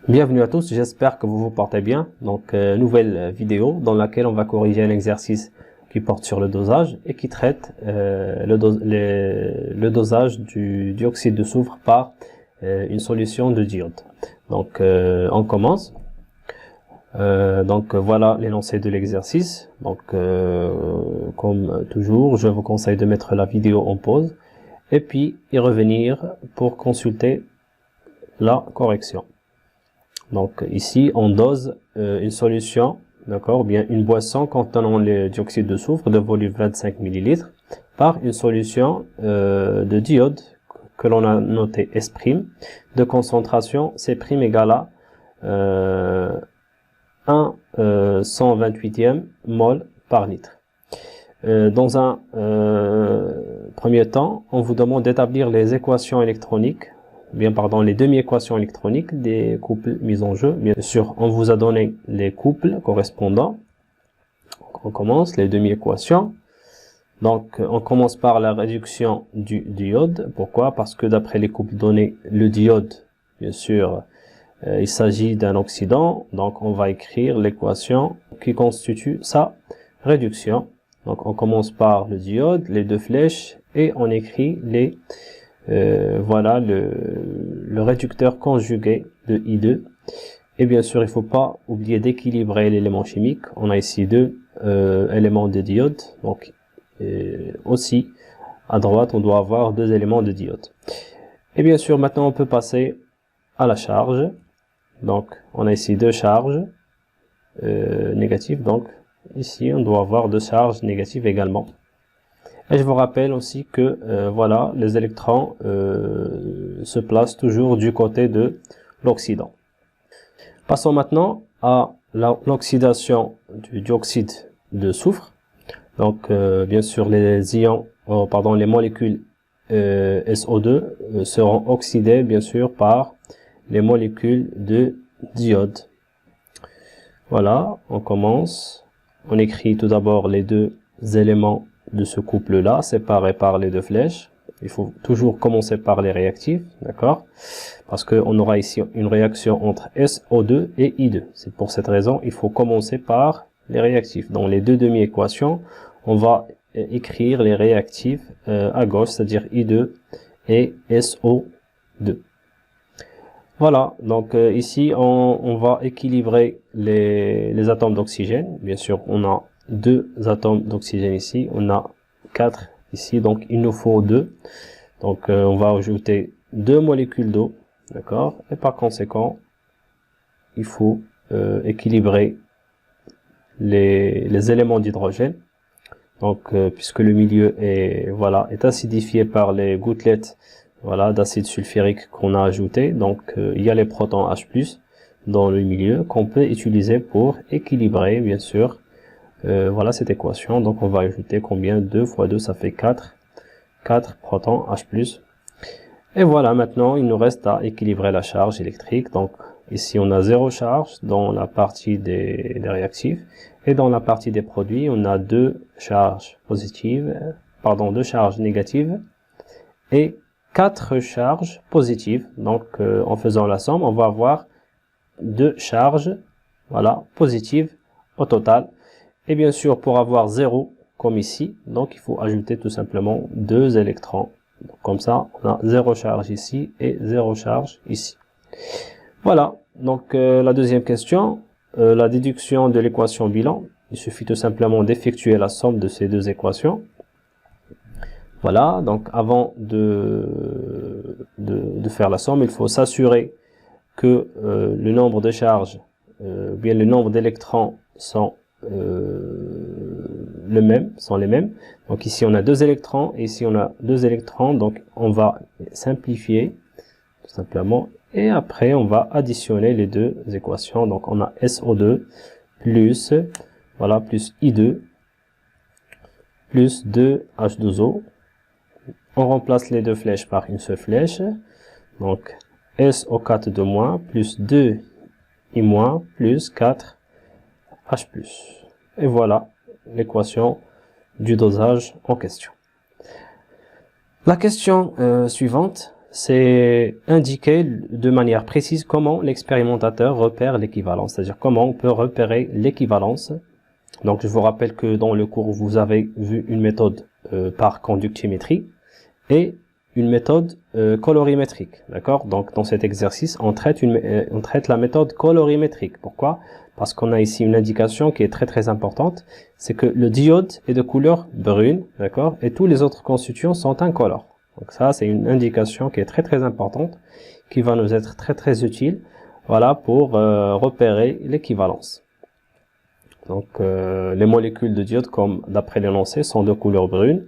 Bienvenue à tous, j'espère que vous vous portez bien. Donc, nouvelle vidéo dans laquelle on va corriger un exercice qui porte sur le dosage et qui traite le dosage du dioxyde de soufre par une solution de diode. Donc, on commence. Voilà l'énoncé de l'exercice. Donc, comme toujours, je vous conseille de mettre la vidéo en pause et puis y revenir pour consulter la correction. Donc ici, on dose une solution, d'accord, ou bien une boisson contenant le dioxyde de soufre de volume 25 ml par une solution de diode que l'on a noté S', de concentration C' égale à 1/128e mol par litre. Dans un premier temps, on vous demande d'établir les équations électroniques, les demi-équations électroniques des couples mis en jeu. Bien sûr, on vous a donné les couples correspondants. Donc, on commence les demi-équations. Donc, on commence par la réduction du diode. Pourquoi? Parce que d'après les couples donnés, le diode, bien sûr, il s'agit d'un oxydant. Donc, on va écrire l'équation qui constitue sa réduction. Donc, on commence par le diode, les deux flèches, et on écrit les voilà le réducteur conjugué de I2. Et bien sûr, il ne faut pas oublier d'équilibrer l'élément chimique. On a ici deux éléments de diode. Donc, aussi, à droite, on doit avoir deux éléments de diode. Et bien sûr, maintenant, on peut passer à la charge. Donc, on a ici deux charges négatives. Donc, ici, on doit avoir deux charges négatives également. Et je vous rappelle aussi que voilà, les électrons se placent toujours du côté de l'oxydant. Passons maintenant à l'oxydation du dioxyde de soufre. Donc bien sûr les ions, les molécules SO2 seront oxydées bien sûr par les molécules de diode. Voilà, on commence. On écrit tout d'abord les deux éléments de ce couple-là, séparés par les deux flèches. Il faut toujours commencer par les réactifs, d'accord? Parce qu'on aura ici une réaction entre SO2 et I2. C'est pour cette raison, il faut commencer par les réactifs. Dans les deux demi-équations, on va écrire les réactifs à gauche, c'est-à-dire I2 et SO2. Voilà, donc ici, on va équilibrer les atomes d'oxygène. Bien sûr, on a deux atomes d'oxygène ici, on a 4 ici, donc il nous faut 2. Donc on va ajouter 2 molécules d'eau, d'accord, et par conséquent il faut équilibrer les éléments d'hydrogène. Donc puisque le milieu est acidifié par les gouttelettes d'acide sulfurique qu'on a ajouté, donc il y a les protons H+ dans le milieu qu'on peut utiliser pour équilibrer bien sûr cette équation. Donc on va ajouter combien? 2 fois 2 ça fait 4 protons H+. Et voilà, maintenant il nous reste à équilibrer la charge électrique. Donc ici on a 0 charge dans la partie des réactifs, et dans la partie des produits on a deux charges négatives et 4 charges positives. Donc en faisant la somme, on va avoir 2 charges positives au total. Et bien sûr, pour avoir 0, comme ici, donc il faut ajouter tout simplement 2 électrons. Donc, comme ça, on a 0 charge ici et 0 charge ici. Voilà, donc la deuxième question, la déduction de l'équation bilan. Il suffit tout simplement d'effectuer la somme de ces deux équations. Voilà, donc avant de faire la somme, il faut s'assurer que le nombre de charges, bien le nombre d'électrons sont les mêmes. Donc ici on a 2 électrons et ici on a 2 électrons, donc on va simplifier tout simplement et après on va additionner les deux équations. Donc on a SO2 plus I2 plus 2H2O. On remplace les deux flèches par une seule flèche, donc SO4 plus 2I- plus 4H+. Et voilà l'équation du dosage en question. La question suivante, c'est indiquer de manière précise comment l'expérimentateur repère l'équivalence, c'est-à-dire comment on peut repérer l'équivalence. Donc je vous rappelle que dans le cours, vous avez vu une méthode par conductimétrie et une méthode colorimétrique, d'accord? Donc dans cet exercice, on traite la méthode colorimétrique. Pourquoi? Parce qu'on a ici une indication qui est très importante, c'est que le diode est de couleur brune, d'accord? Et tous les autres constituants sont incolores. Donc ça, c'est une indication qui est très importante, qui va nous être très utile, voilà, pour repérer l'équivalence. Donc les molécules de diode, comme d'après l'énoncé, sont de couleur brune,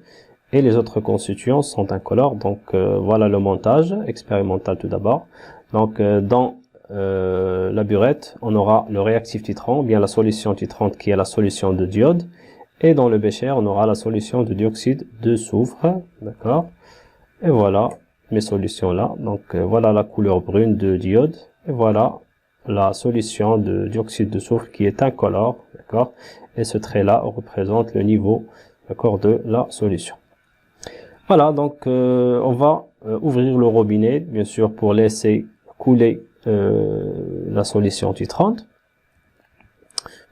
et les autres constituants sont incolores. Donc voilà le montage expérimental tout d'abord. Donc dans la burette, on aura le réactif titrant, bien la solution titrante qui est la solution de diode, et dans le bécher, on aura la solution de dioxyde de soufre, d'accord? Et voilà mes solutions là. Donc voilà la couleur brune de diode, et voilà la solution de dioxyde de soufre qui est incolore, d'accord? Et ce trait là représente le niveau, d'accord, de la solution. Voilà, donc on va ouvrir le robinet, bien sûr, pour laisser couler la solution titrante.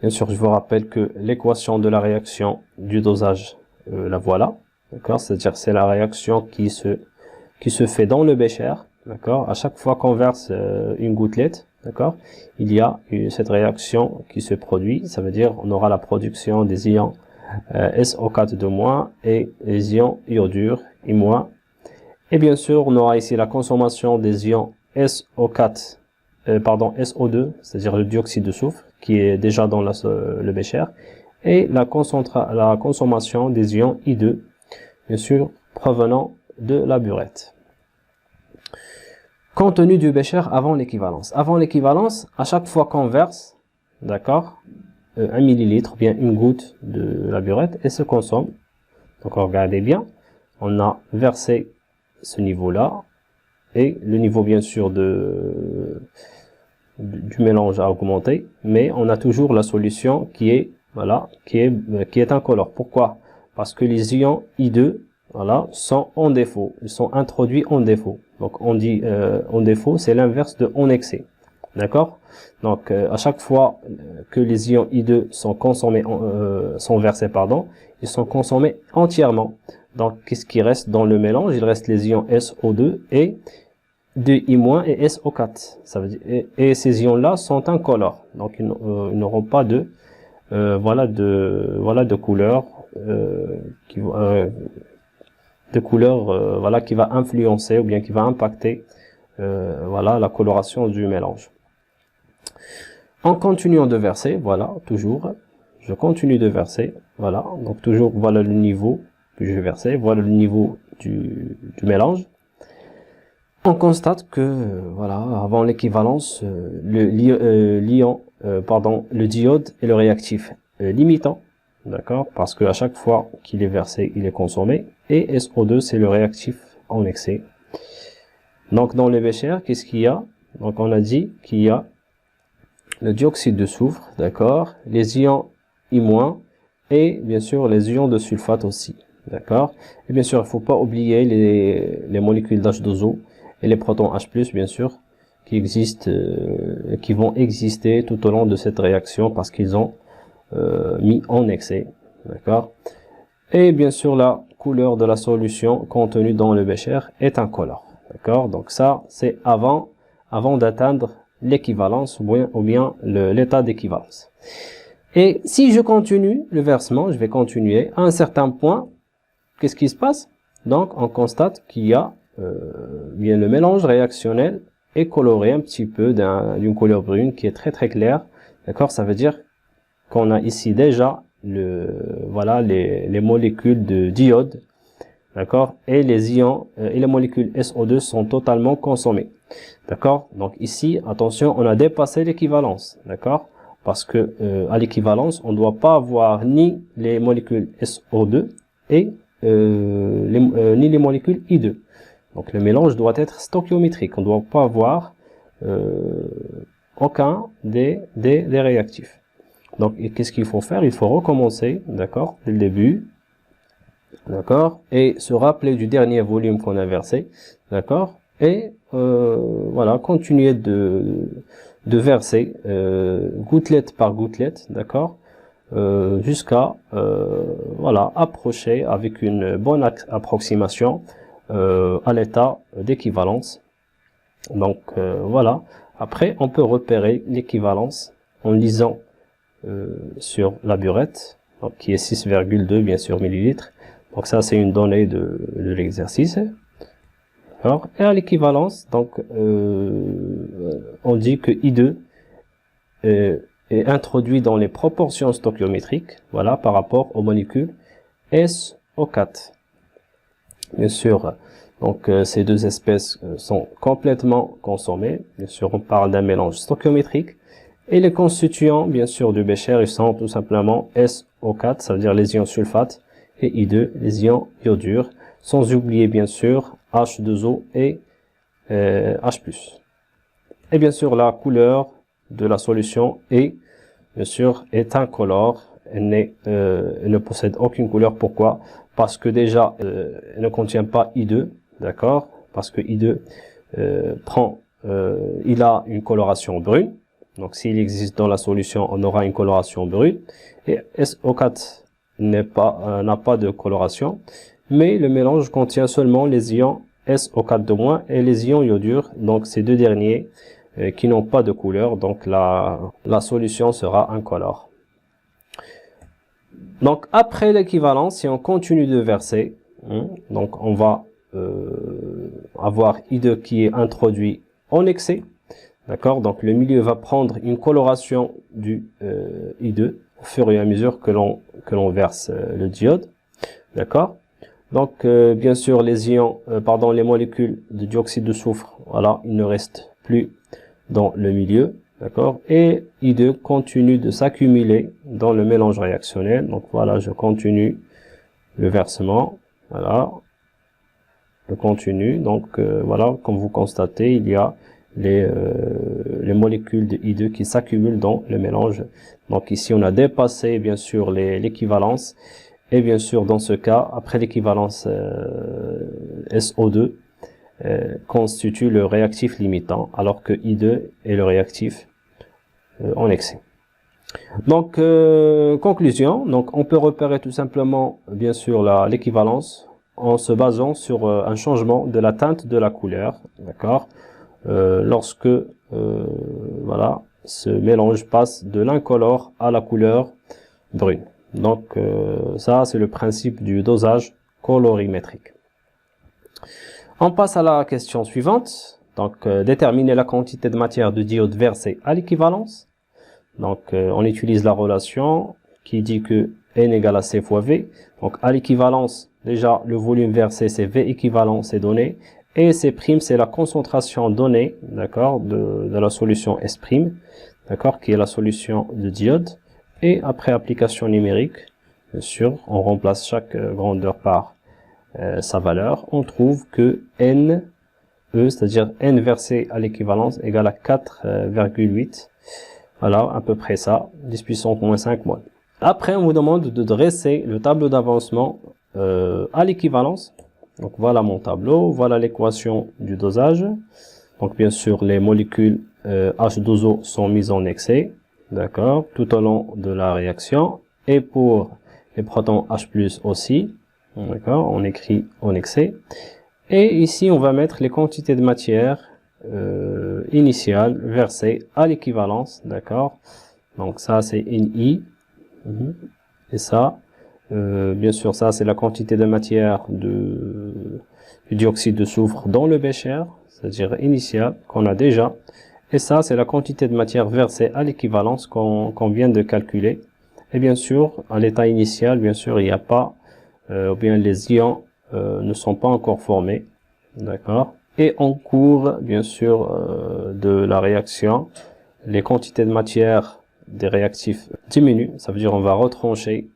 Bien sûr, je vous rappelle que l'équation de la réaction du dosage, la voilà, d'accord, c'est-à-dire c'est la réaction qui se fait dans le bécher, d'accord. À chaque fois qu'on verse une gouttelette, d'accord, il y a cette réaction qui se produit. Ça veut dire on aura la production des ions SO4 et les ions iodure I-. Et bien sûr, on aura ici la consommation des ions SO2, c'est-à-dire le dioxyde de soufre, qui est déjà dans le bécher, et la consommation des ions I2, bien sûr, provenant de la burette. Contenu du bécher avant l'équivalence. Avant l'équivalence, à chaque fois qu'on verse, d'accord, 1 millilitre, bien une goutte de la burette, et se consomme. Donc regardez bien, on a versé ce niveau-là, et le niveau bien sûr du mélange a augmenté, mais on a toujours la solution qui est, voilà, qui est incolore. Pourquoi? Parce que les ions I2, voilà, sont en défaut, ils sont introduits en défaut. Donc on dit en défaut, c'est l'inverse de en excès. D'accord? Donc à chaque fois que les ions I2 sont consommés, sont versés, pardon, ils sont consommés entièrement. Donc qu'est-ce qui reste dans le mélange? Il reste les ions SO2 et 2I- et SO4. Ça veut dire, et ces ions-là sont incolores. Donc ils n'auront pas de couleur voilà, qui va influencer ou bien qui va impacter voilà, la coloration du mélange. En continuant de verser, voilà, toujours, je continue de verser, voilà, donc toujours, voilà le niveau que je vais verser, voilà le niveau du mélange. On constate que, voilà, avant l'équivalence, le diode est le réactif limitant, d'accord, parce que à chaque fois qu'il est versé, il est consommé, et SO2, c'est le réactif en excès. Donc dans le bécher, qu'est-ce qu'il y a? Donc on a dit qu'il y a le dioxyde de soufre, d'accord, les ions I- et bien sûr les ions de sulfate aussi, d'accord. Et bien sûr, il ne faut pas oublier les molécules d'H2O et les protons H+, bien sûr, qui existent, qui vont exister tout au long de cette réaction parce qu'ils ont mis en excès, d'accord. Et bien sûr, la couleur de la solution contenue dans le bécher est incolore, d'accord. Donc ça, c'est avant d'atteindre l'équivalence ou bien l'état d'équivalence. Et si je continue le versement, je vais continuer à un certain point. Qu'est-ce qui se passe? Donc on constate qu'il y a bien le mélange réactionnel est coloré un petit peu d'une couleur brune qui est très claire, d'accord. Ça veut dire qu'on a ici déjà voilà les molécules de diode, d'accord, et les ions et les molécules SO2 sont totalement consommées, d'accord. Donc ici, attention, on a dépassé l'équivalence, d'accord, parce que à l'équivalence, on ne doit pas avoir ni les molécules SO2 et ni les molécules I2. Donc le mélange doit être stoichiométrique, on ne doit pas avoir aucun des réactifs. Donc qu'est-ce qu'il faut faire? Il faut recommencer, d'accord, dès le début, d'accord, et se rappeler du dernier volume qu'on a versé, d'accord, et voilà, continuer de verser gouttelette par gouttelette, d'accord, jusqu'à voilà, approcher avec une bonne approximation à l'état d'équivalence. Donc voilà, après on peut repérer l'équivalence en lisant sur la burette, donc qui est 6,2 bien sûr millilitres. Donc ça c'est une donnée de l'exercice. Et à l'équivalence, donc on dit que I2 est introduit dans les proportions stoichiométriques, voilà, par rapport aux molécules SO4. Bien sûr, donc ces deux espèces sont complètement consommées. Bien sûr, on parle d'un mélange stoichiométrique. Et les constituants, bien sûr, du Bécher, ils sont tout simplement SO4, ça veut dire les ions sulfate, et I2, les ions iodures, sans oublier bien sûr H2O et H+. Et bien sûr, la couleur de la solution est, bien sûr, est incolore. Elle ne possède aucune couleur. Pourquoi? Parce que déjà, elle ne contient pas I2, d'accord? Parce que I2 il a une coloration brune. Donc, s'il existe dans la solution, on aura une coloration brune. Et SO4 n'a pas de coloration. Mais le mélange contient seulement les ions SO4- et les ions iodures. Donc, ces deux derniers qui n'ont pas de couleur. Donc, la solution sera incolore. Donc, après l'équivalence, si on continue de verser, donc on va avoir I2 qui est introduit en excès. D'accord, donc le milieu va prendre une coloration du I2 au fur et à mesure que l'on verse le diode. D'accord, donc bien sûr les ions, les molécules de dioxyde de soufre, voilà, il ne reste plus dans le milieu. D'accord, et I2 continue de s'accumuler dans le mélange réactionnel. Donc voilà, je continue le versement. Voilà, je continue. Donc voilà, comme vous constatez, il y a les molécules de I2 qui s'accumulent dans le mélange. Donc ici on a dépassé bien sûr l'équivalence, et bien sûr dans ce cas, après l'équivalence, SO2 constitue le réactif limitant, alors que I2 est le réactif en excès. Donc conclusion, donc on peut repérer tout simplement bien sûr l'équivalence en se basant sur un changement de la teinte de la couleur, d'accord, lorsque voilà, ce mélange passe de l'incolore à la couleur brune. Donc ça c'est le principe du dosage colorimétrique. On passe à la question suivante. Donc déterminer la quantité de matière de diode versée à l'équivalence. Donc on utilise la relation qui dit que N égale à C fois V. Donc à l'équivalence, déjà le volume versé c'est V équivalent, c'est donné. Et C', c'est la concentration donnée, d'accord, de la solution S', d'accord, qui est la solution de diode. Et après application numérique, bien sûr, on remplace chaque grandeur par sa valeur. On trouve que N, c'est-à-dire N versé à l'équivalence égale à 4,8. Voilà, à peu près ça, 10 puissance moins 5 mol. Après, on vous demande de dresser le tableau d'avancement à l'équivalence. Donc voilà mon tableau, voilà l'équation du dosage. Donc bien sûr les molécules H2O sont mises en excès, d'accord, tout au long de la réaction. Et pour les protons H+ aussi, d'accord, on écrit en excès. Et ici on va mettre les quantités de matière initiales versées à l'équivalence, d'accord. Donc ça c'est NI, et ça. Bien sûr, ça c'est la quantité de matière du dioxyde de soufre dans le bécher, c'est-à-dire initial qu'on a déjà. Et ça c'est la quantité de matière versée à l'équivalence qu'on vient de calculer. Et bien sûr, à l'état initial, bien sûr, il n'y a pas, ou bien les ions ne sont pas encore formés, d'accord. Et en cours, bien sûr, de la réaction, les quantités de matière des réactifs diminuent. Ça veut dire on va retrancher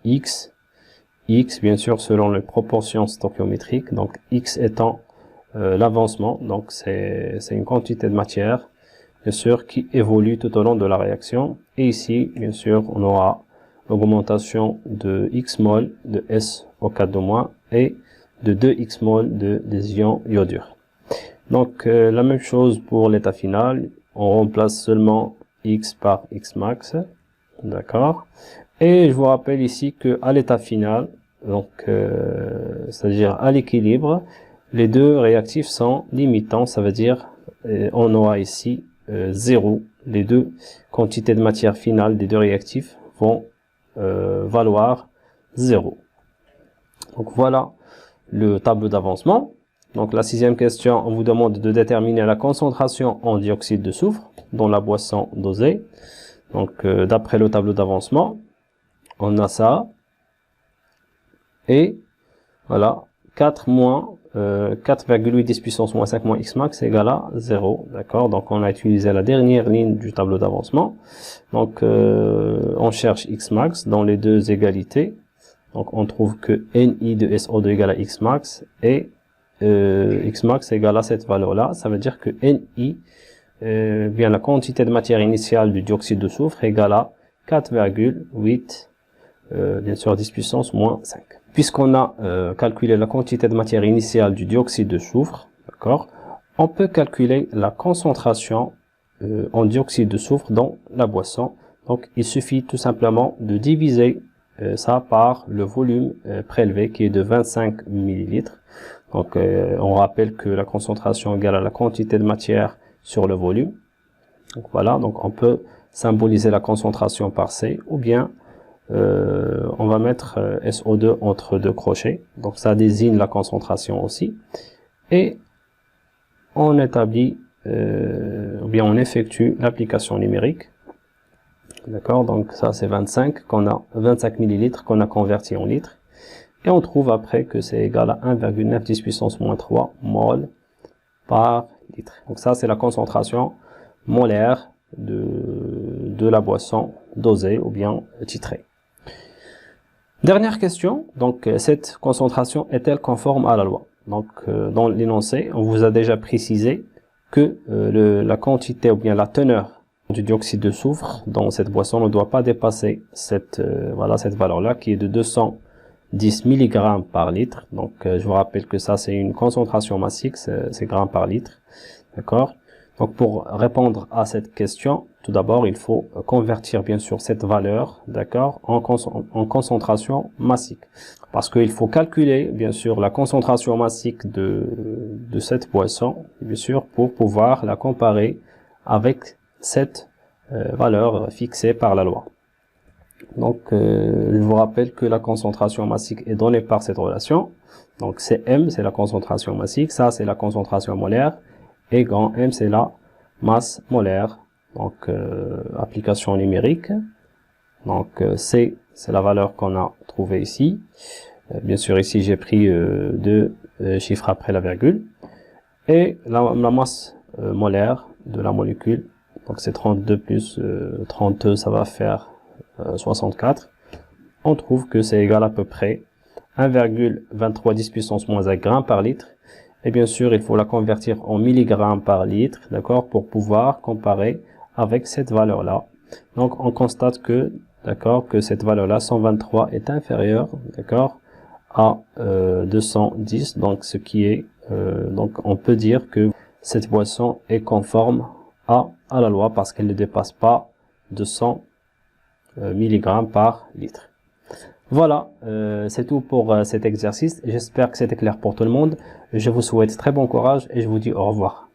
X bien sûr selon les proportions stoichiométriques, donc X étant l'avancement, donc c'est une quantité de matière bien sûr qui évolue tout au long de la réaction. Et ici bien sûr on aura l'augmentation de X mol de SO4- et de 2x mol des ions iodures. Donc la même chose pour l'état final, on remplace seulement x par x max, d'accord. Et je vous rappelle ici que à l'état final, donc c'est-à-dire à l'équilibre, les deux réactifs sont limitants, ça veut dire on aura ici 0. Les deux quantités de matière finale des deux réactifs vont valoir 0. Donc voilà le tableau d'avancement. Donc la sixième question, on vous demande de déterminer la concentration en dioxyde de soufre dans la boisson dosée. Donc d'après le tableau d'avancement, on a ça. Et voilà, 4,8 10 puissance moins 5 moins x max égale à 0. D'accord, donc on a utilisé la dernière ligne du tableau d'avancement. Donc on cherche x max dans les deux égalités. Donc on trouve que Ni de SO2 égale à x max et x max égale à cette valeur là. Ça veut dire que Ni, bien la quantité de matière initiale du dioxyde de soufre égale à 4,8 bien sûr 10 puissance moins 5. Puisqu'on a calculé la quantité de matière initiale du dioxyde de soufre, d'accord, on peut calculer la concentration en dioxyde de soufre dans la boisson. Donc il suffit tout simplement de diviser ça par le volume prélevé qui est de 25 ml. Donc on rappelle que la concentration égale à la quantité de matière sur le volume. Donc voilà, donc on peut symboliser la concentration par C, ou bien on va mettre SO2 entre deux crochets, donc ça désigne la concentration aussi, et on établit ou bien on effectue l'application numérique. D'accord, donc ça c'est 25 millilitres qu'on a converti en litres, et on trouve après que c'est égal à 1,9 10 puissance moins 3 mol par litre. Donc ça c'est la concentration molaire de la boisson dosée ou bien titrée. Dernière question, donc cette concentration est-elle conforme à la loi? Donc dans l'énoncé, on vous a déjà précisé que la quantité ou bien la teneur du dioxyde de soufre dans cette boisson ne doit pas dépasser cette valeur-là qui est de 210 mg par litre. Donc je vous rappelle que ça c'est une concentration massique, c'est grammes par litre, d'accord. Donc pour répondre à cette question, tout d'abord il faut convertir bien sûr cette valeur, d'accord, en concentration massique, parce qu'il faut calculer bien sûr la concentration massique de cette boisson, bien sûr, pour pouvoir la comparer avec cette valeur fixée par la loi. Donc je vous rappelle que la concentration massique est donnée par cette relation. Donc Cm c'est la concentration massique, ça c'est la concentration molaire, et grand M c'est la masse molaire. Donc application numérique, donc C c'est la valeur qu'on a trouvée ici, bien sûr ici j'ai pris deux chiffres après la virgule, et la masse molaire de la molécule, donc c'est 32 plus 32, ça va faire 64. On trouve que c'est égal à peu près 1,23 10 puissance moins 1 gramme par litre. Et bien sûr, il faut la convertir en milligrammes par litre, d'accord, pour pouvoir comparer avec cette valeur-là. Donc, on constate que, d'accord, que cette valeur-là, 123, est inférieure, d'accord, à 210. Donc, ce qui est, donc, on peut dire que cette boisson est conforme à la loi parce qu'elle ne dépasse pas 200 milligrammes par litre. Voilà, c'est tout pour cet exercice. J'espère que c'était clair pour tout le monde. Je vous souhaite très bon courage et je vous dis au revoir.